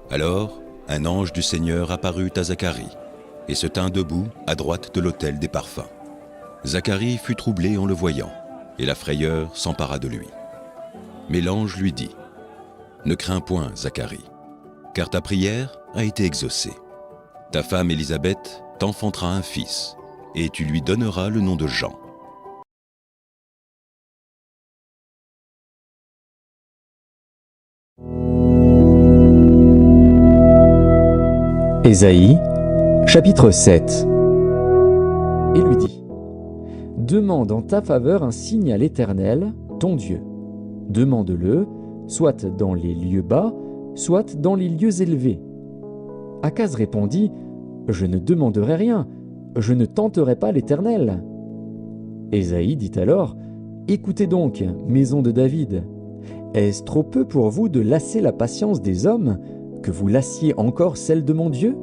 Alors, un ange du Seigneur apparut à Zacharie et se tint debout à droite de l'autel des parfums. Zacharie fut troublé en le voyant, et la frayeur s'empara de lui. Mais l'ange lui dit : « Ne crains point, Zacharie, car ta prière a été exaucée. Ta femme Élisabeth t'enfantera un fils, et tu lui donneras le nom de Jean. Ésaïe, chapitre 7. Et lui dit : Demande en ta faveur un signe à l'Éternel, ton Dieu. Demande-le, soit dans les lieux bas, soit dans les lieux élevés. Akaz répondit : Je ne demanderai rien, je ne tenterai pas l'Éternel. Ésaïe dit alors : Écoutez donc, maison de David. Est-ce trop peu pour vous de lasser la patience des hommes, que vous lassiez encore celle de mon Dieu ?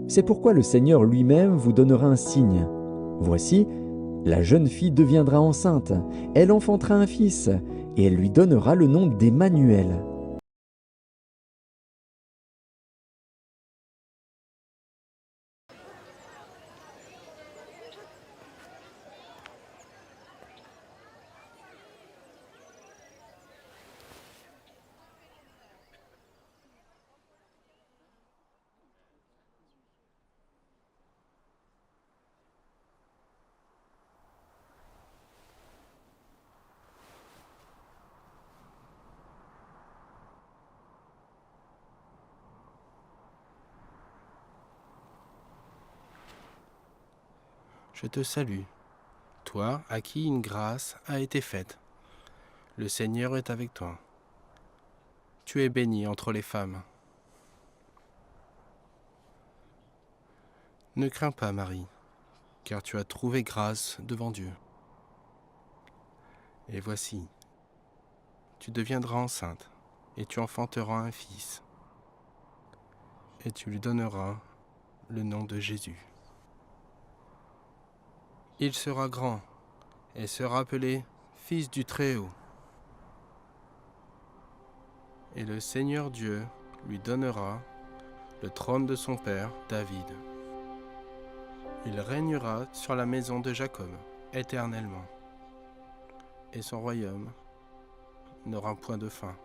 C'est pourquoi le Seigneur lui-même vous donnera un signe. Voici, la jeune fille deviendra enceinte, elle enfantera un fils, et elle lui donnera le nom d'Emmanuel. Je te salue, toi à qui une grâce a été faite. Le Seigneur est avec toi. Tu es bénie entre les femmes. Ne crains pas, Marie, car tu as trouvé grâce devant Dieu. Et voici, tu deviendras enceinte, et tu enfanteras un fils, et tu lui donneras le nom de Jésus. Il sera grand, et sera appelé Fils du Très-Haut. Et le Seigneur Dieu lui donnera le trône de son père David. Il régnera sur la maison de Jacob éternellement, et son royaume n'aura point de fin.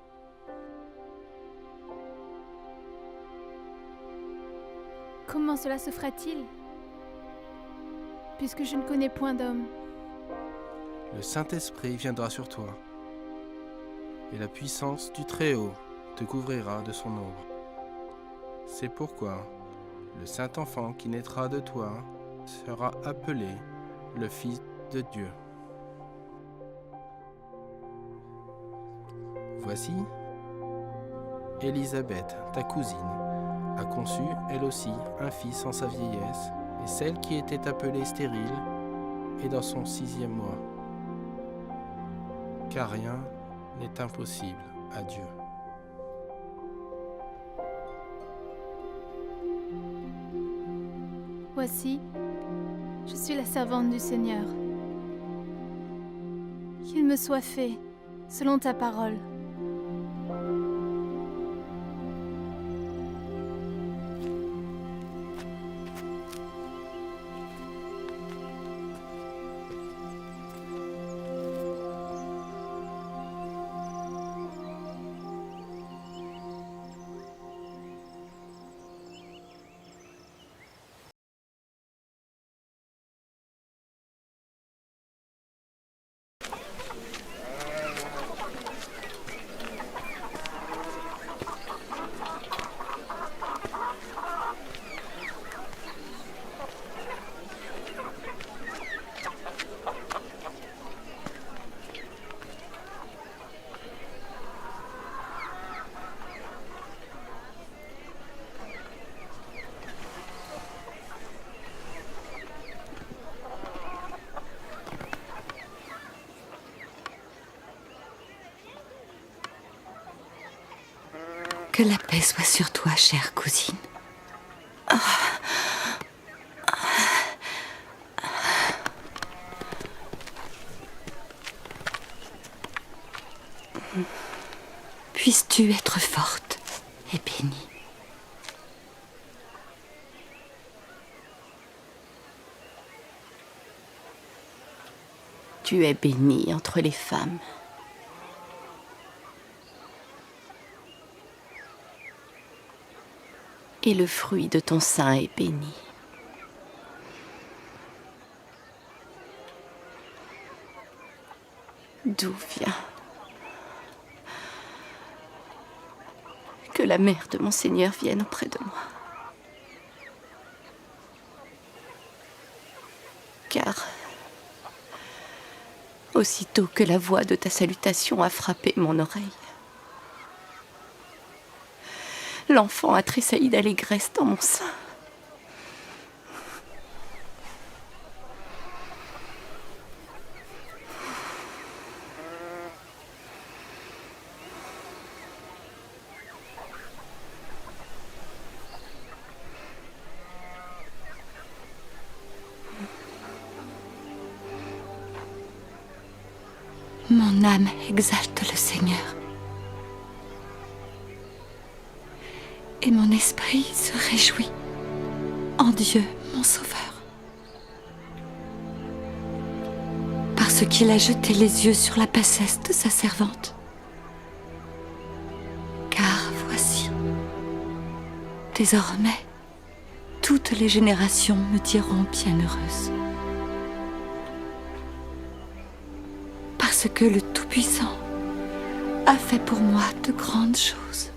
Comment cela se fera-t-il, puisque je ne connais point d'homme ? Le Saint-Esprit viendra sur toi, et la puissance du Très-Haut te couvrira de son ombre. C'est pourquoi le Saint-Enfant qui naîtra de toi sera appelé le Fils de Dieu. Voici, Élisabeth, ta cousine, a conçu elle aussi un fils en sa vieillesse, et celle qui était appelée stérile est dans son 6e mois. Car rien n'est impossible à Dieu. Voici, je suis la servante du Seigneur. Qu'il me soit fait selon ta parole. Que la paix soit sur toi, chère cousine. Puisses-tu être forte et bénie. Tu es bénie entre les femmes. Et le fruit de ton sein est béni. D'où vient que la mère de mon Seigneur vienne auprès de moi. Car aussitôt que la voix de ta salutation a frappé mon oreille, l'enfant a tressailli d'allégresse dans mon sein. Mon âme exalte le Seigneur. Et mon esprit se réjouit en Dieu, mon Sauveur. Parce qu'il a jeté les yeux sur la bassesse de sa servante. Car voici, désormais, toutes les générations me diront bienheureuse. Parce que le Tout-Puissant a fait pour moi de grandes choses.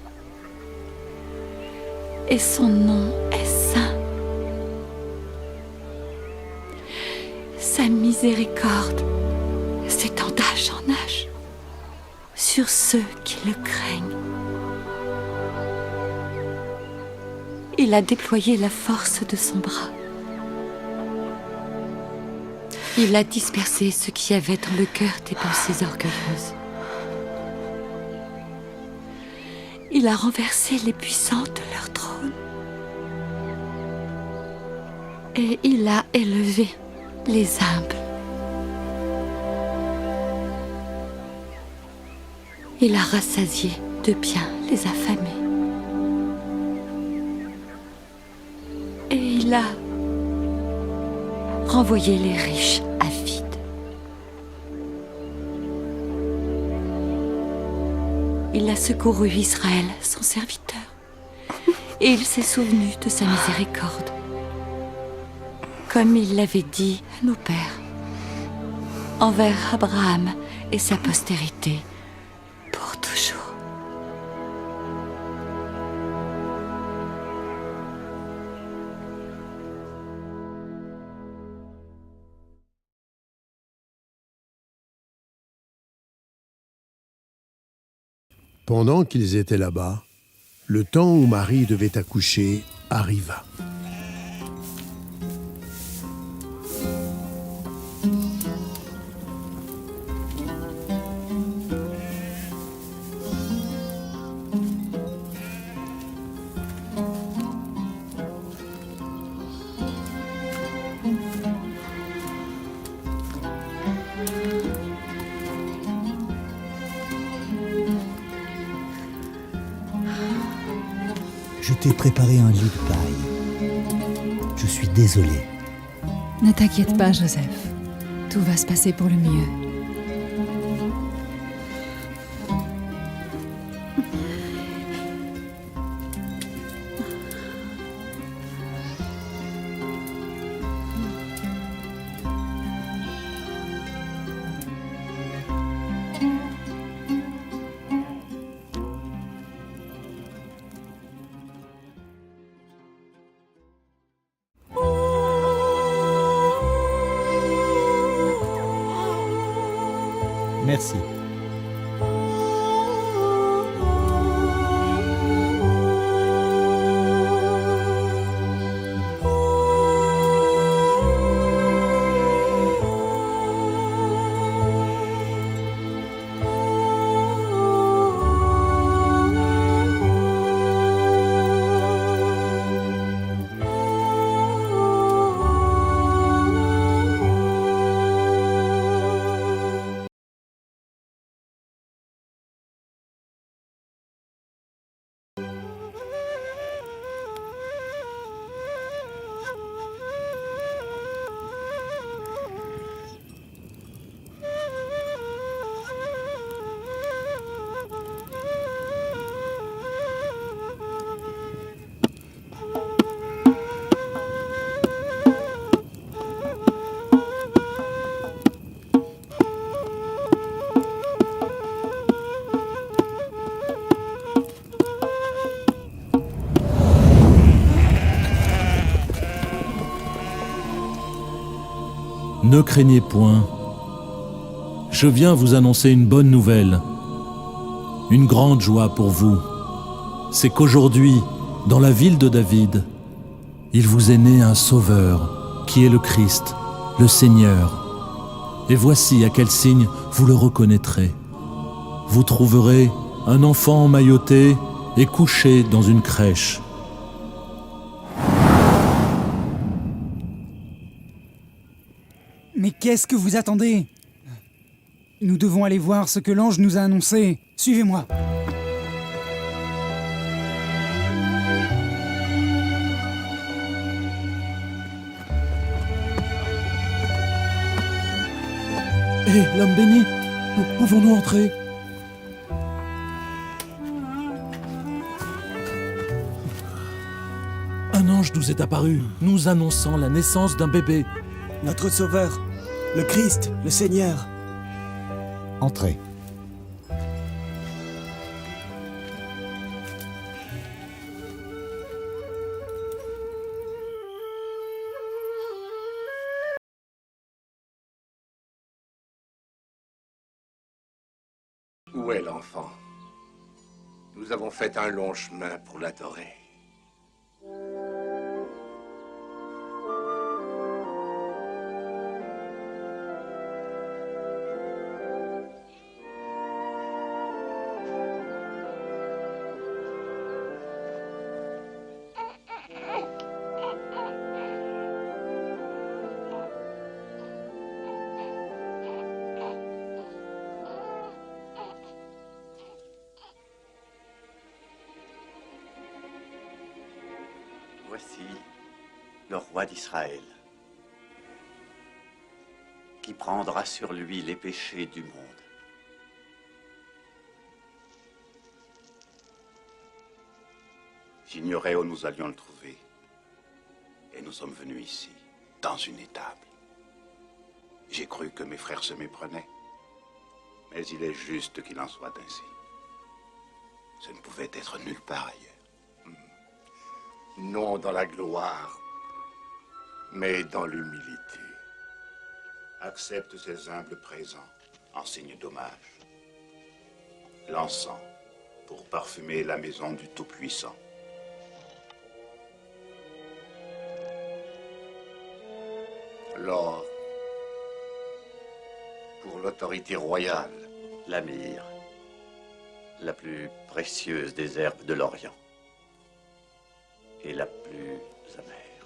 Et son nom est saint. Sa miséricorde s'étend d'âge en âge sur ceux qui le craignent. Il a déployé la force de son bras. Il a dispersé ce qui avait dans le cœur des pensées orgueilleuses. Il a renversé les puissants de leur trône. Et il a élevé les humbles. Il a rassasié de biens les affamés. Et il a renvoyé les riches avides. Il a secouru Israël, son serviteur, et il s'est souvenu de sa miséricorde, comme il l'avait dit à nos pères, envers Abraham et sa postérité, pour toujours. Pendant qu'ils étaient là-bas, le temps où Marie devait accoucher arriva. Je t'ai préparé un lit de paille. Je suis désolé. Ne t'inquiète pas, Joseph. Tout va se passer pour le mieux. Merci. Ne craignez point. Je viens vous annoncer une bonne nouvelle. Une grande joie pour vous. C'est qu'aujourd'hui, dans la ville de David, il vous est né un sauveur, qui est le Christ, le Seigneur. Et voici à quel signe vous le reconnaîtrez. Vous trouverez un enfant emmailloté et couché dans une crèche. Mais qu'est-ce que vous attendez? Nous devons aller voir ce que l'ange nous a annoncé. Suivez-moi. Hé, l'homme béni, pouvons-nous entrer? Un ange nous est apparu, nous annonçant la naissance d'un bébé. Notre Sauveur, le Christ, le Seigneur. Entrez. Où est l'enfant? Nous avons fait un long chemin pour l'adorer. Voici le roi d'Israël, qui prendra sur lui les péchés du monde. J'ignorais où nous allions le trouver, et nous sommes venus ici, dans une étable. J'ai cru que mes frères se méprenaient, mais il est juste qu'il en soit ainsi. Ce ne pouvait être nulle part ailleurs. Non dans la gloire, mais dans l'humilité. Accepte ces humbles présents en signe d'hommage. L'encens pour parfumer la maison du Tout-Puissant. L'or pour l'autorité royale. La myrrhe, la plus précieuse des herbes de l'Orient. Et la plus amère.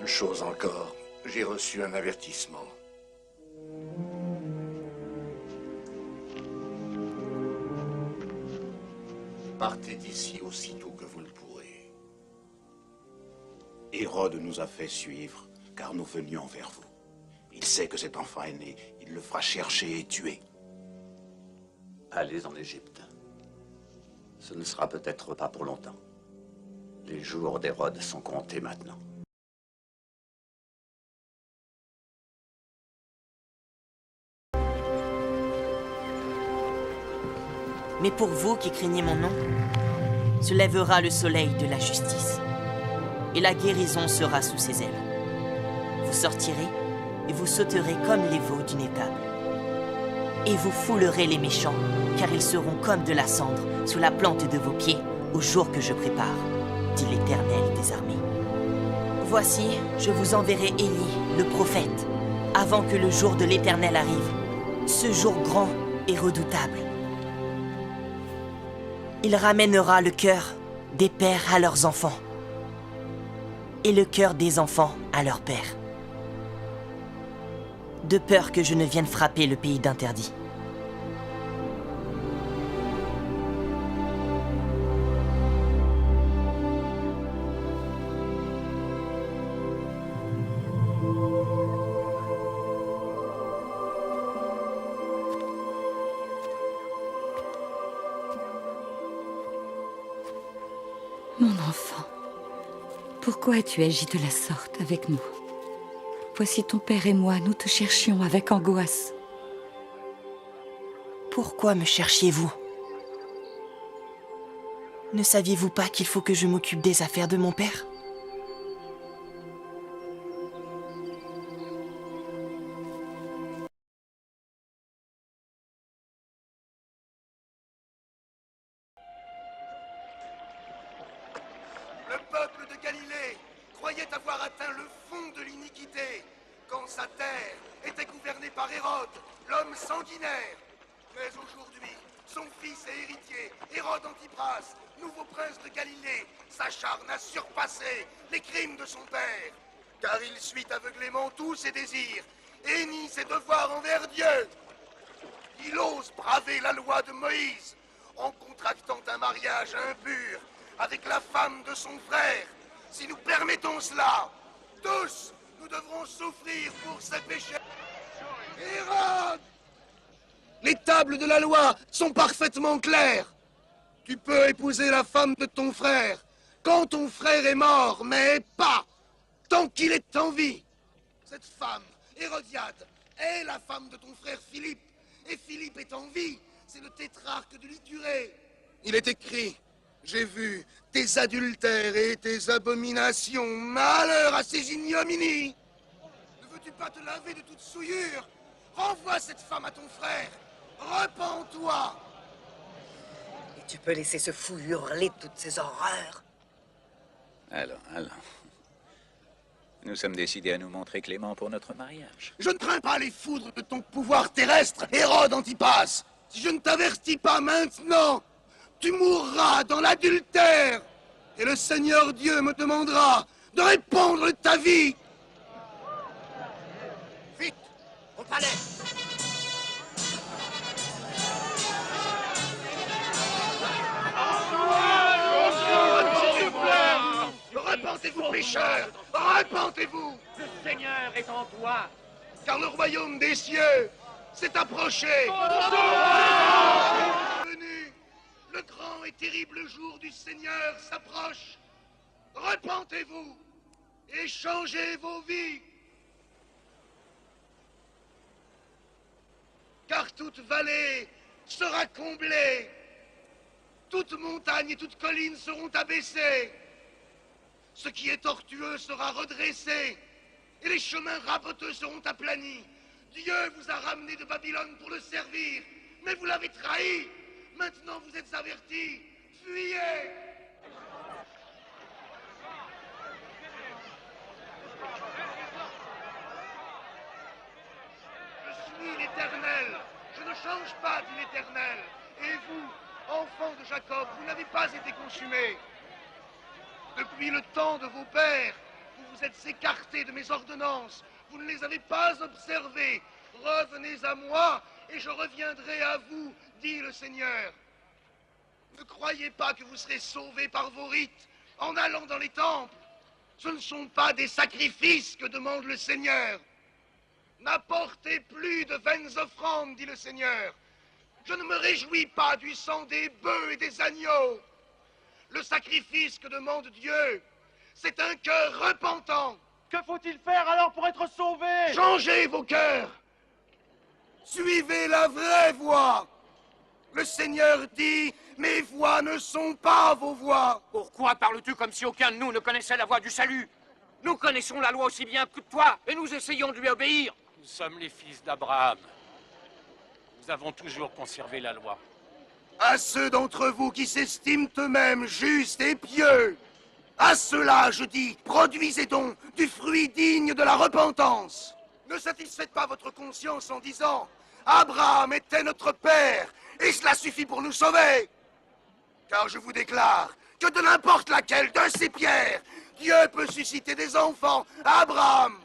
Une chose encore, j'ai reçu un avertissement. Partez d'ici aussitôt que vous le pourrez. Hérode nous a fait suivre, car nous venions vers vous. Il sait que cet enfant est né. Il le fera chercher et tuer. Allez en Égypte. Ce ne sera peut-être pas pour longtemps. Les jours d'Hérode sont comptés maintenant. Mais pour vous qui craignez mon nom, se lèvera le soleil de la justice, et la guérison sera sous ses ailes. Vous sortirez et vous sauterez comme les veaux d'une étable. Et vous foulerez les méchants, car ils seront comme de la cendre sous la plante de vos pieds au jour que je prépare, dit l'Éternel des armées. Voici, je vous enverrai Élie, le prophète, avant que le jour de l'Éternel arrive, ce jour grand et redoutable. Il ramènera le cœur des pères à leurs enfants, et le cœur des enfants à leurs pères, de peur que je ne vienne frapper le pays d'interdit. Mon enfant, pourquoi as-tu agi de la sorte avec nous? Voici ton père et moi, nous te cherchions avec angoisse. Pourquoi me cherchiez-vous? Ne saviez-vous pas qu'il faut que je m'occupe des affaires de mon père? Le peuple de Galilée croyait avoir atteint le fond de l'iniquité quand sa terre était gouvernée par Hérode, l'homme sanguinaire. Mais aujourd'hui, son fils et héritier, Hérode Antipras, nouveau prince de Galilée, s'acharne à surpasser les crimes de son père. Car il suit aveuglément tous ses désirs et nie ses devoirs envers Dieu. Il ose braver la loi de Moïse en contractant un mariage impur avec la femme de son frère. Si nous permettons cela, tous, nous devrons souffrir pour ces péchés. Hérode! Les tables de la loi sont parfaitement claires. Tu peux épouser la femme de ton frère quand ton frère est mort, mais pas tant qu'il est en vie. Cette femme, Hérodiade, est la femme de ton frère Philippe. Et Philippe est en vie. C'est le tétrarque de l'Ithurée. Il est écrit: j'ai vu tes adultères et tes abominations. Malheur à ces ignominies. Ne veux-tu pas te laver de toute souillure? Renvoie cette femme à ton frère. Repens-toi. Et tu peux laisser ce fou hurler toutes ces horreurs? Allons. Nous sommes décidés à nous montrer cléments pour notre mariage. Je ne crains pas les foudres de ton pouvoir terrestre, Hérode Antipas. Si je ne t'avertis pas maintenant, tu mourras dans l'adultère. Et le Seigneur Dieu me demandera de répondre de ta vie. Vite, au palais. Repentez-vous, pécheurs! Repentez-vous! Le Seigneur est en toi! Car le royaume des cieux s'est approché! Venu, le grand et terrible jour du Seigneur s'approche! Repentez-vous et changez vos vies! Car toute vallée sera comblée! Toute montagne et toute colline seront abaissées! Ce qui est tortueux sera redressé, et les chemins raboteux seront aplanis. Dieu vous a ramené de Babylone pour le servir, mais vous l'avez trahi. Maintenant vous êtes avertis. Fuyez! Je suis l'Éternel. Je ne change pas, dit l'Éternel. Et vous, enfants de Jacob, vous n'avez pas été consumés. Depuis le temps de vos pères, vous vous êtes écartés de mes ordonnances. Vous ne les avez pas observées. Revenez à moi et je reviendrai à vous, dit le Seigneur. Ne croyez pas que vous serez sauvés par vos rites en allant dans les temples. Ce ne sont pas des sacrifices que demande le Seigneur. N'apportez plus de vaines offrandes, dit le Seigneur. Je ne me réjouis pas du sang des bœufs et des agneaux. Le sacrifice que demande Dieu, c'est un cœur repentant. Que faut-il faire alors pour être sauvé? Changez vos cœurs. Suivez la vraie voie. Le Seigneur dit, mes voies ne sont pas vos voies. Pourquoi parles-tu comme si aucun de nous ne connaissait la voie du salut? Nous connaissons la loi aussi bien que toi, et nous essayons de lui obéir. Nous sommes les fils d'Abraham. Nous avons toujours conservé la loi. À ceux d'entre vous qui s'estiment eux-mêmes justes et pieux, à ceux-là, je dis, produisez donc du fruit digne de la repentance. Ne satisfaites pas votre conscience en disant « Abraham était notre père, et cela suffit pour nous sauver !» Car je vous déclare que de n'importe laquelle de ces pierres, Dieu peut susciter des enfants à Abraham.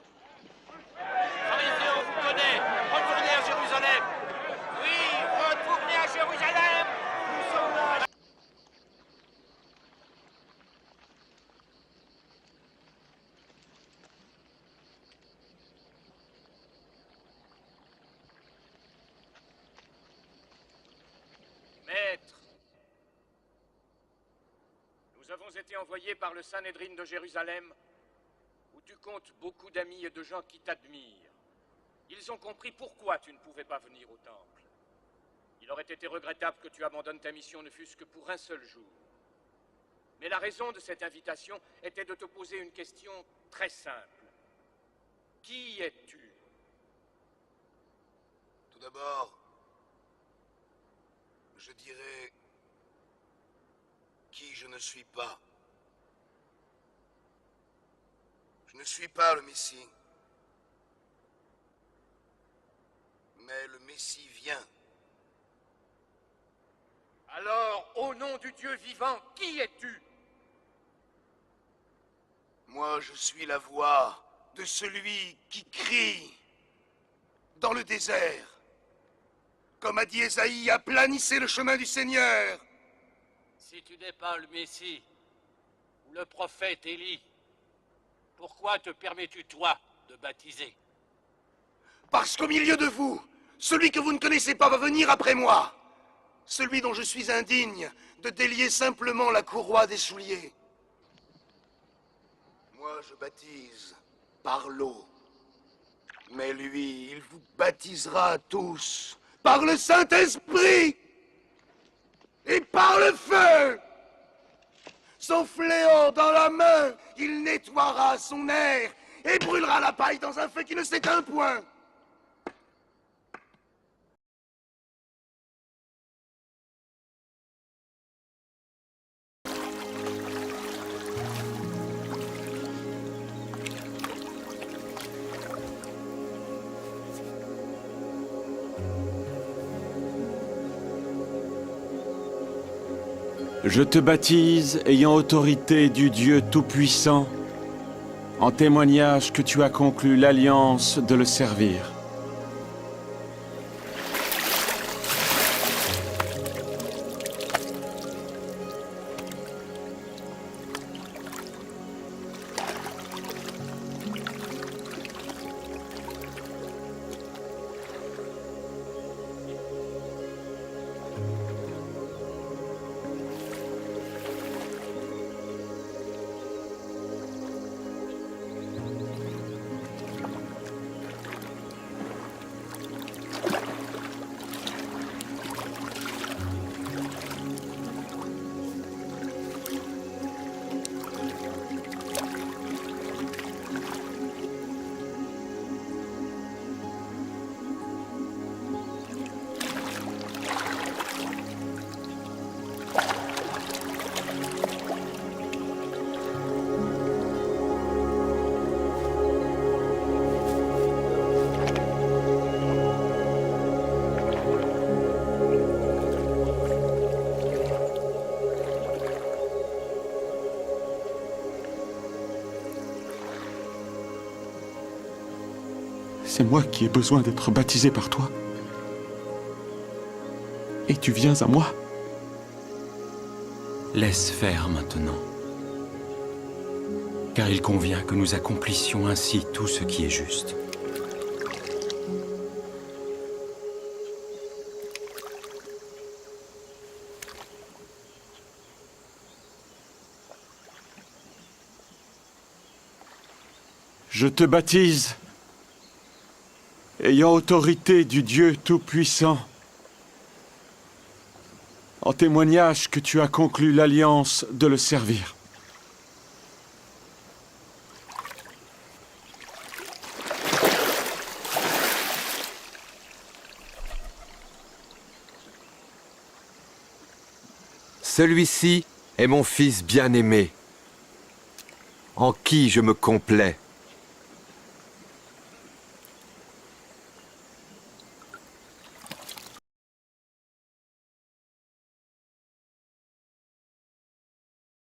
Pharisiens, on vous connaît. Retournez à Jérusalem. Oui, retournez à Jérusalem. Nous sommes là. Maître, nous avons été envoyés par le Sanhédrin de Jérusalem, où tu comptes beaucoup d'amis et de gens qui t'admirent. Ils ont compris pourquoi tu ne pouvais pas venir au temple. Il aurait été regrettable que tu abandonnes ta mission ne fût-ce que pour un seul jour. Mais la raison de cette invitation était de te poser une question très simple. Qui es-tu? Tout d'abord, je dirais qui je ne suis pas. Je ne suis pas le Messie. Mais le Messie vient. Alors, au nom du Dieu vivant, qui es-tu? Moi, je suis la voix de celui qui crie dans le désert. Comme a dit Ésaïe, aplanissez le chemin du Seigneur. Si tu n'es pas le Messie ou le prophète Élie, pourquoi te permets-tu, toi, de baptiser? Parce qu'au milieu de vous, celui que vous ne connaissez pas va venir après moi. Celui dont je suis indigne de délier simplement la courroie des souliers. Moi, je baptise par l'eau. Mais lui, il vous baptisera tous par le Saint-Esprit et par le feu. Son fléau dans la main, il nettoiera son air et brûlera la paille dans un feu qui ne s'éteint point. Je te baptise ayant autorité du Dieu Tout-Puissant, en témoignage que tu as conclu l'alliance de le servir. C'est moi qui ai besoin d'être baptisé par toi. Et tu viens à moi. Laisse faire maintenant. Car il convient que nous accomplissions ainsi tout ce qui est juste. Je te baptise, ayant autorité du Dieu Tout-Puissant, en témoignage que tu as conclu l'alliance de le servir. Celui-ci est mon fils bien-aimé, en qui je me complais.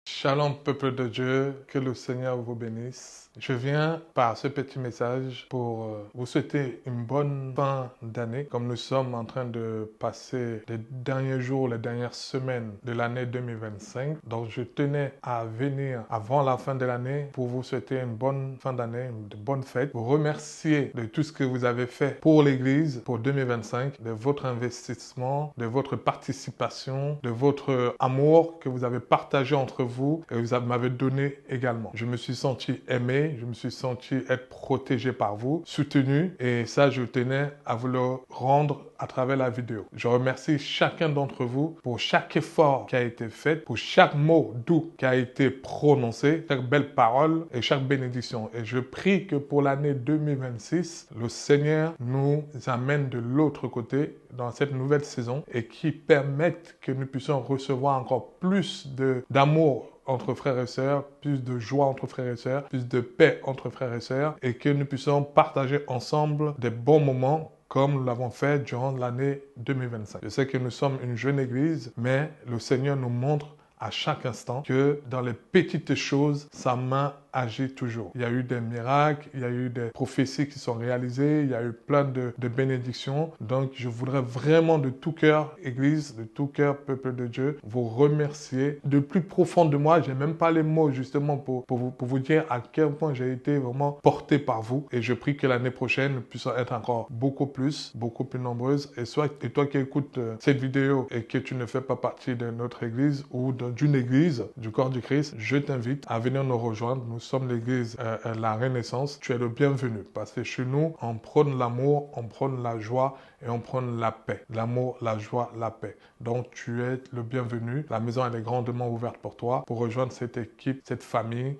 Shalom, peuple de Dieu, que le Seigneur vous bénisse. Je viens par ce petit message pour vous souhaiter une bonne fin d'année, comme nous sommes en train de passer les derniers jours, les dernières semaines de l'année 2025. Donc je tenais à venir avant la fin de l'année pour vous souhaiter une bonne fin d'année, de bonnes fêtes, vous remercier de tout ce que vous avez fait pour l'Église pour 2025, de votre investissement, de votre participation, de votre amour que vous avez partagé entre vous et vous m'avez donné également. Je me suis senti aimé, je me suis senti être protégé par vous, soutenu, et ça je tenais à vous le rendre à travers la vidéo. Je remercie chacun d'entre vous pour chaque effort qui a été fait, pour chaque mot doux qui a été prononcé, chaque belle parole et chaque bénédiction. Et je prie que pour l'année 2026, le Seigneur nous amène de l'autre côté dans cette nouvelle saison et qui permette que nous puissions recevoir encore plus d'amour entre frères et sœurs, plus de joie entre frères et sœurs, plus de paix entre frères et sœurs, et que nous puissions partager ensemble des bons moments comme nous l'avons fait durant l'année 2025. Je sais que nous sommes une jeune église, mais le Seigneur nous montre à chaque instant que dans les petites choses, sa main agit toujours. Il y a eu des miracles, il y a eu des prophéties qui sont réalisées, il y a eu plein de bénédictions. Donc, je voudrais vraiment de tout cœur, Église, de tout cœur, peuple de Dieu, vous remercier. De plus profond de moi, je n'ai même pas les mots justement pour vous dire à quel point j'ai été vraiment porté par vous. Et je prie que l'année prochaine, nous puissions être encore beaucoup plus nombreuses. Et toi qui écoutes cette vidéo et que tu ne fais pas partie de notre Église ou d'une Église, du corps du Christ, je t'invite à venir nous rejoindre. Nous sommes l'église La Renaissance. Tu es le bienvenu parce que chez nous, on prône l'amour, on prône la joie et on prône la paix. L'amour, la joie, la paix. Donc, tu es le bienvenu. La maison, elle est grandement ouverte pour toi, pour rejoindre cette équipe, cette famille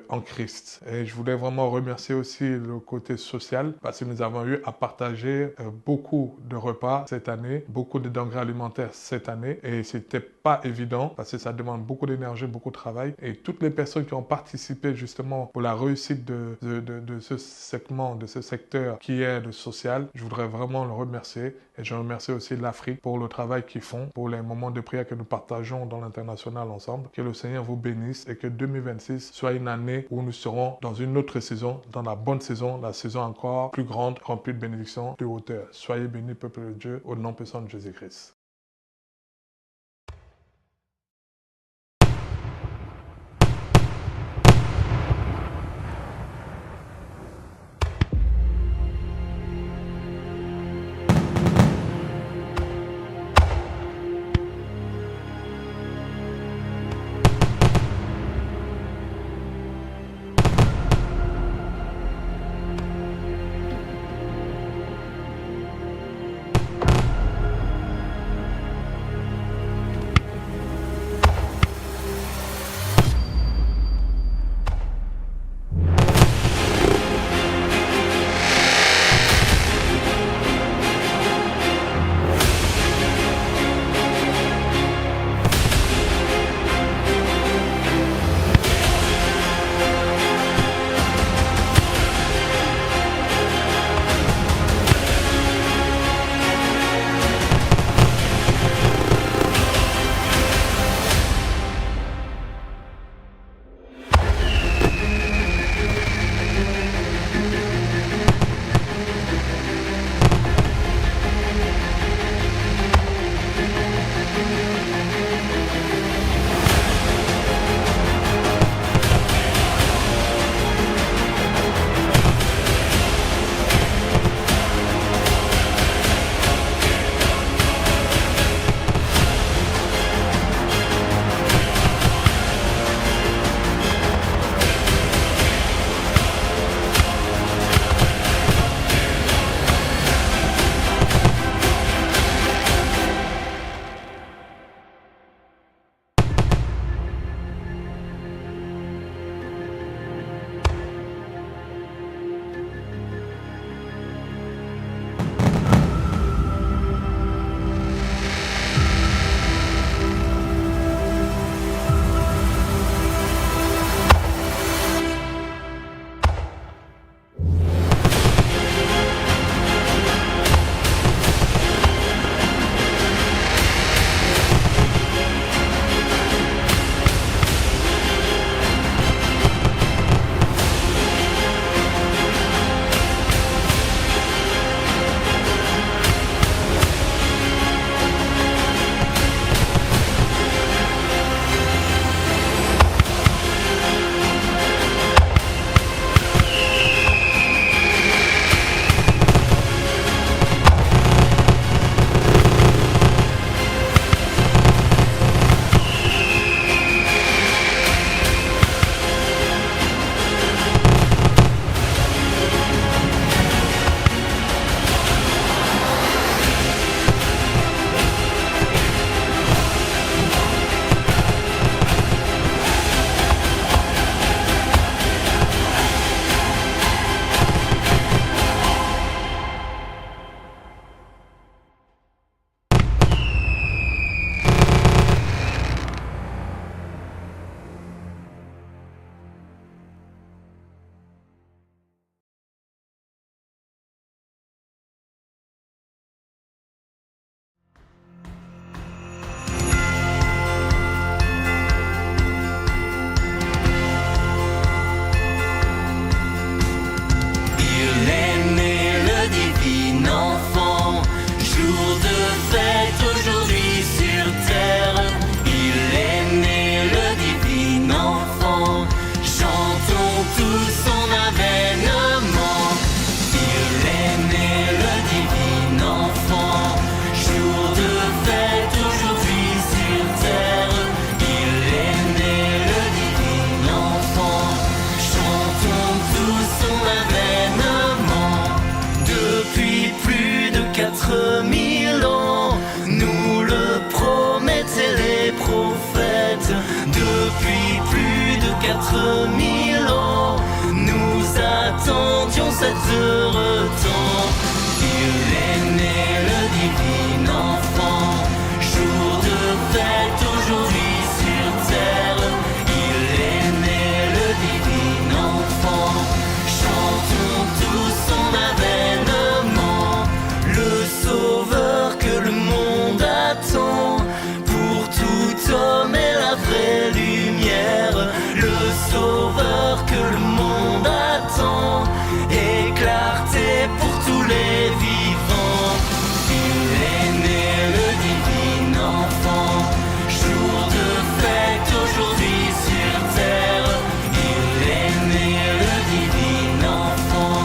en Christ. Et je voulais vraiment remercier aussi le côté social parce que nous avons eu à partager beaucoup de repas cette année, beaucoup de denrées alimentaires cette année. Et c'était pas évident parce que ça demande beaucoup d'énergie, beaucoup de travail. Et toutes les personnes qui ont participé justement pour la réussite de ce segment, de ce secteur qui est le social, je voudrais vraiment le remercier. Et je remercie aussi l'Afrique pour le travail qu'ils font, pour les moments de prière que nous partageons dans l'international ensemble. Que le Seigneur vous bénisse et que 2026 soit une année où nous serons dans une autre saison, dans la bonne saison, la saison encore plus grande, remplie de bénédictions, de hauteur. Soyez bénis, peuple de Dieu, au nom puissant de Jésus-Christ. 4000 ans, nous attendions cet heureux temps. Il est né le divin enfant, jour de fête aujourd'hui sur terre. Il est né le divin enfant, chantons tous son avènement. Le sauveur que le monde attend, pour tout homme est la vraie lumière. Le sauveur que le monde attend, et clarté pour tous les vivants. Il est né le divin enfant, jour de fête aujourd'hui sur terre. Il est né le divin enfant,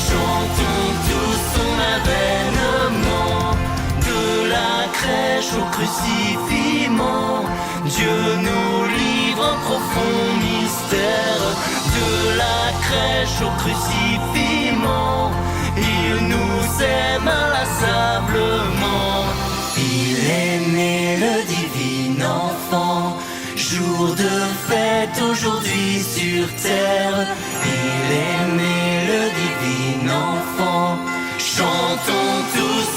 chantons tous son avènement. De la crèche au crucifixion, Dieu nous livre un profond mystère. De la crèche au crucifixion, il nous aime inlassablement. Il est né le divin enfant, jour de fête aujourd'hui sur terre. Il est né le divin enfant, chantons tous